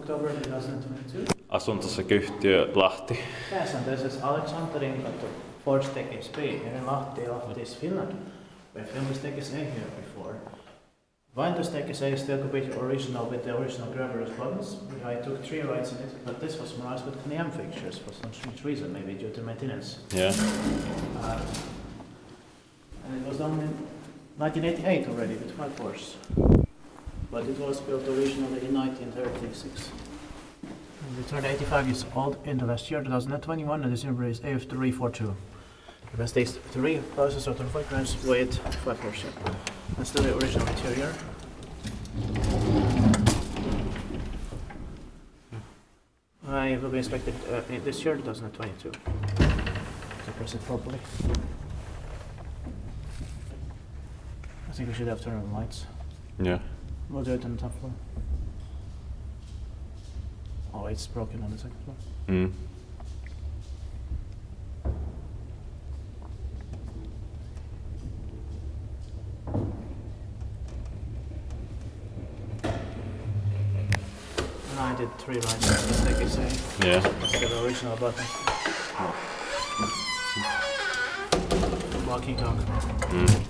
October 2022. Asuntosakeyhtiö Lahti. Yes, and this is Aleksanterinkatu, 4 staircase B here in Lahti, Lahti, Finland. We filmed staircase A here before. Behind the staircase A is still completely original with the original grabber's buttons. I took 3 rides in it, but this was modernized with Kone fixtures for some strange reason, maybe due to maintenance. Yeah. And it was done in 1988 already with 5 floors. But it was built originally in 1936. And it turned 85 years old in the last year, 2021, and this number is AF342. The best is 3 processor to 5 grams with 5 floors. That's the original interior. I will be inspected this year, 2022. To press it properly. I think we should have turned on lights. Yeah. We'll do it on the top floor. Oh, it's broken on the second floor. Mm. And I did 3 rides, just like I say. Yeah. That's the original button. Walking dog. Mm.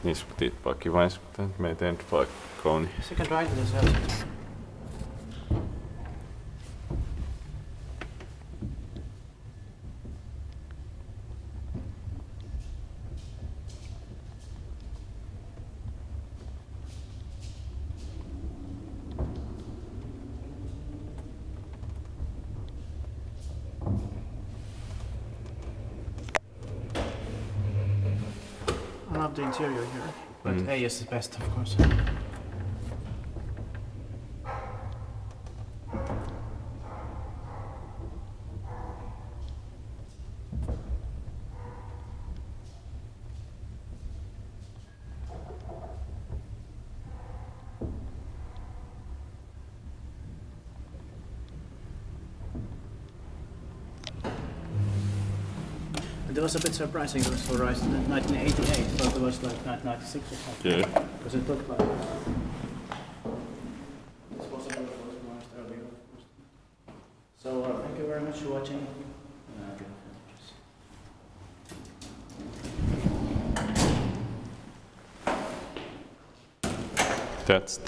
Niissä pitää pakki vain, mutta me ei tehnyt vaikka Kone. Second ride to this house. I love the interior here, but A is the best, of course. It was a bit surprising it was for rise in 1988, but it was like 1996 or something. Yeah. Because it looked like it's possible it was modernized earlier, of course. So thank you very much for watching. That's